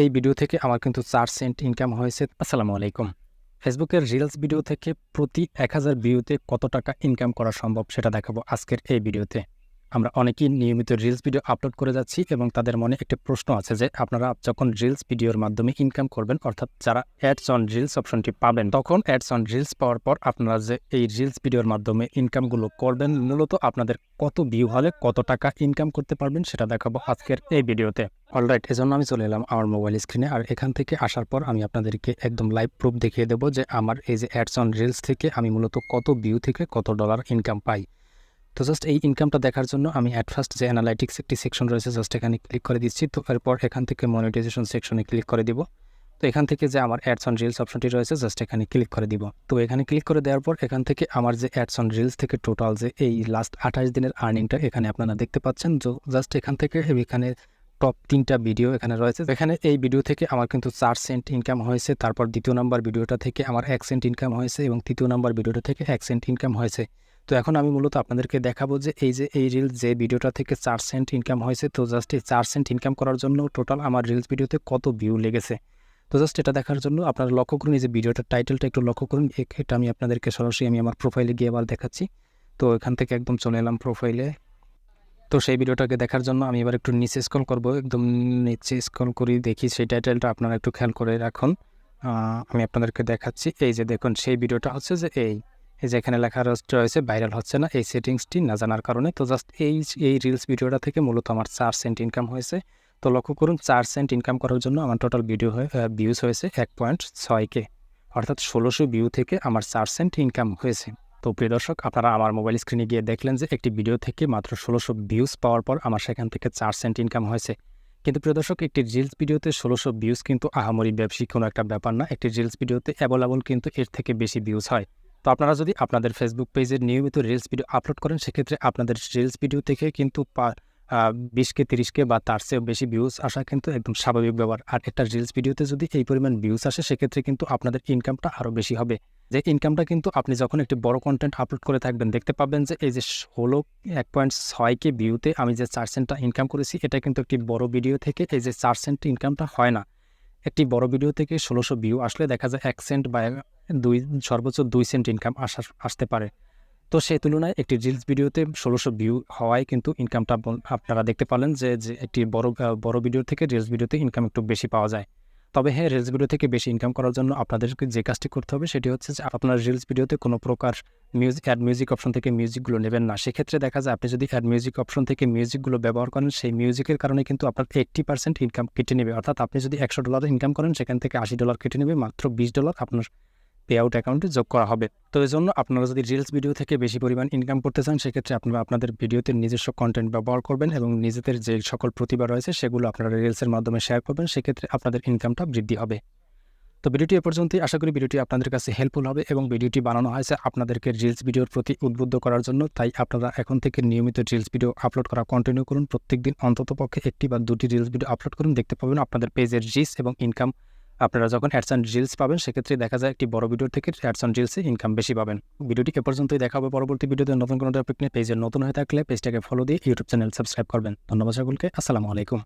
এই ভিডিও থেকে আমার কিন্তু ৪ সেন্ট ইনকাম হয়েছে। আসসালামু আলাইকুম। ফেসবুকের রিলস ভিডিও থেকে প্রতি ১,০০০ ভিউতে কত টাকা ইনকাম করা সম্ভব সেটা দেখাবো আজকের এই ভিডিওতে। আমরা অনেকেই নিয়মিত রিলস ভিডিও আপলোড করে যাচ্ছি এবং তাদের মনে একটি প্রশ্ন আছে যে আপনারা যখন রিলস ভিডিওর মাধ্যমে ইনকাম করবেন, অর্থাৎ যারা অ্যাডস অন রিলস অপশনটি পাবেন, তখন অ্যাডস অন রিলস পাওয়ার পর আপনারা যে এই রিলস ভিডিওর মাধ্যমে ইনকামগুলো করবেন, মূলত আপনাদের কত ভিউ হলে কত টাকা ইনকাম করতে পারবেন সেটা দেখাবো আজকের এই ভিডিওতে। অলরাইট, এজন্য আমি চলে এলাম আমার মোবাইল স্ক্রিনে। আর এখান থেকে আসার পর আমি আপনাদেরকে একদম লাইভ প্রুফ দেখিয়ে দেবো যে আমার এই যে অ্যাডস অন রিলস থেকে আমি মূলত কত ভিউ থেকে কত ডলার ইনকাম পাই। তো জাস্ট এই ইনকামটা দেখার জন্য আমি অ্যাট ফার্স্ট যে অ্যানালাইটিক্স একটি সেকশন রয়েছে, জাস্ট এখানে ক্লিক করে দিচ্ছি। তো এরপর এখান থেকে মনিটাইজেশন সেকশনে ক্লিক করে দিব। তো এখান থেকে যে আমার অ্যাডস অন রিলস অপশনটি রয়েছে, জাস্ট এখানে ক্লিক করে দিব। তো এখানে ক্লিক করে দেওয়ার পর এখান থেকে আমার যে অ্যাডস অন রিলস থেকে টোটাল যে এই লাস্ট 28 দিনের আর্নিংটা এখানে আপনারা দেখতে পাচ্ছেন। জাস্ট এখান থেকে এখানে টপ 3টা ভিডিও এখানে রয়েছে। এখানে এই ভিডিও থেকে আমার কিন্তু ৪ সেন্ট ইনকাম হয়েছে, তারপর দ্বিতীয় নাম্বার ভিডিওটা থেকে আমার 1 সেন্ট ইনকাম হয়েছে এবং তৃতীয় নাম্বার ভিডিওটা থেকে 1 সেন্ট ইনকাম হয়েছে। তো এখন আমি মূলত আপনাদেরকে দেখাবো যে এই রিলস যে ভিডিওটা থেকে ৪ সেন্ট ইনকাম হয়েছে, তো জাস্ট এই 4 সেন্ট ইনকাম করার জন্য টোটাল আমার রিলস ভিডিওতে কত ভিউ লেগেছে। তো জাস্ট এটা দেখার জন্য আপনারা লক্ষ্য করুন, এই যে ভিডিওটার টাইটেলটা একটু লক্ষ্য করুন। এটা আমি আপনাদেরকে সরাসরি আমার প্রোফাইলে গিয়ে আবার দেখাচ্ছি। তো এখান থেকে একদম চলে এলাম প্রোফাইলে। তো সেই ভিডিওটাকে দেখার জন্য আমি এবার একটু নিচে স্ক্রল করব, একদম নিচে স্ক্রল করি, দেখি সেই টাইটেলটা আপনারা একটু খেয়াল করে রাখুন। আমি আপনাদেরকে দেখাচ্ছি। এই যে দেখুন, সেই ভিডিওটা হচ্ছে যে এই যে এখানে লেখা রয়েছে ভাইরাল হচ্ছে না, এই সেটিংসটি না জানার কারণে। তো জাস্ট এই রিলস ভিডিওটা থেকে মূলত আমার 4 সেন্ট ইনকাম হয়েছে। তো লক্ষ্য করুন, 4 সেন্ট ইনকাম করার জন্য আমার টোটাল ভিউজ হয়েছে 1.6K, অর্থাৎ 1600 ভিউ থেকে আমার 4 সেন্ট ইনকাম হয়েছে। তো প্রিয় দর্শক, আপনারা আমার মোবাইল স্ক্রিনে গিয়ে দেখলেন যে একটি ভিডিও থেকে মাত্র 1600 ভিউজ পাওয়ার পর আমার সেখান থেকে 4 সেন্ট ইনকাম হয়েছে। কিন্তু প্রিয় দর্শক, একটি রিলস ভিডিওতে 1600 ভিউজ কিন্তু আহামরি ব্যবসায়িক কোনো একটা ব্যাপার না। একটি রিলস ভিডিওতে অ্যাভেলেবল কিন্তু এর থেকে বেশি ভিউজ হয়। তো আপনারা যদি আপনাদের ফেসবুক পেজে নিয়মিত রিলস ভিডিও আপলোড করেন, সেক্ষেত্রে আপনাদের রিলস ভিডিও থেকে কিন্তু 20K 30K বা তার চেয়েও বেশি ভিউজ আসা কিন্তু একদম স্বাভাবিক ব্যাপার। আর একটা রিলস ভিডিওতে যদি এই পরিমাণ ভিউজ আসে, সেক্ষেত্রে কিন্তু আপনাদের ইনকামটা আরও বেশি হবে। যে ইনকামটা কিন্তু আপনি যখন একটি বড় কন্টেন্ট আপলোড করে থাকবেন, দেখতে পাবেন যে এই যে 1.6K ভিউতে আমি যে 4 সেন্টটা ইনকাম করেছি, এটা কিন্তু একটি বড় ভিডিও থেকে এই যে 4 সেন্ট ইনকামটা হয় না। একটি বড় ভিডিও থেকে 1600 ভিউ আসলে দেখা যায় 1 সেন্ট বা সর্বোচ্চ 2 সেন্ট ইনকাম আসতে পারে। তো সেই তুলনায় একটি রিলস ভিডিওতে 1600 ভিউ হওয়ায় কিন্তু ইনকামটা আপনারা দেখতে পারলেন যে একটি বড় ভিডিও থেকে রিলস ভিডিওতে ইনকাম একটু বেশি পাওয়া যায়। তবে হ্যাঁ, রিলস ভিডিও থেকে বেশি ইনকাম করার জন্য আপনাদেরকে যে কাজটি করতে হবে সেটি হচ্ছে যে আপনার রিলস ভিডিওতে কোনো প্রকার অ্যাড মিউজিক অপশন থেকে মিউজিকগুলো নেবেন না। সেক্ষেত্রে দেখা যায় আপনি যদি অ্যাড মিউজিক অপশন থেকে মিউজিকগুলো ব্যবহার করেন, সেই মিউজিকের কারণে কিন্তু আপনার 80% ইনকাম কেটে নেবে। অর্থাৎ আপনি যদি $100 ইনকাম করেন, সেখান থেকে $80 কেটে নেবে, মাত্র $20 আপনার পে আউট অ্যাকাউন্টে যোগ করা হবে। তো এজন্য আপনারা যদি রিলস ভিডিও থেকে বেশি পরিমাণ ইনকাম করতে চান, সেক্ষেত্রে আপনারা আপনাদের ভিডিওতে নিজস্ব কন্টেন্ট ব্যবহার করবেন এবং নিজেদের যে সকল প্রতিভা রয়েছে সেগুলো আপনারা রিলসের মাধ্যমে শেয়ার করবেন। সেক্ষেত্রে আপনাদের ইনকামটা বৃদ্ধি হবে। তো ভিডিওটি এ পর্যন্তই। আশা করি ভিডিওটি আপনাদের কাছে হেল্পফুল হবে এবং ভিডিওটি বানানো হয়েছে আপনাদেরকে রিলস ভিডিওর প্রতি উদ্বুদ্ধ করার জন্য। তাই আপনারা এখন থেকে নিয়মিত রিলস ভিডিও আপলোড করা কন্টিনিউ করুন। প্রত্যেকদিন অন্ততপক্ষে 1টি বা 2টি রিলস ভিডিও আপলোড করুন। দেখতে পাবেন আপনাদের পেজের রিচ এবং ইনকাম, আপনারা যখন অ্যাডস অন রিলস পাবেন, সেক্ষেত্রে দেখা যায় একটি বড় ভিডিও থেকে অ্যাডস অন রিলসে ইনকাম বেশি পাবেন। ভিডিওটি এ পর্যন্তই। দেখা হবে পরবর্তী ভিডিওতে নতুন কোনো টপিক নিয়ে। পেজে নতুন হয়ে থাকলে পেজটাকে ফলো দিয়ে ইউটিউব চ্যানেল সাবস্ক্রাইব করবেন। ধন্যবাদ সকলকে। আসসালামু আলাইকুম।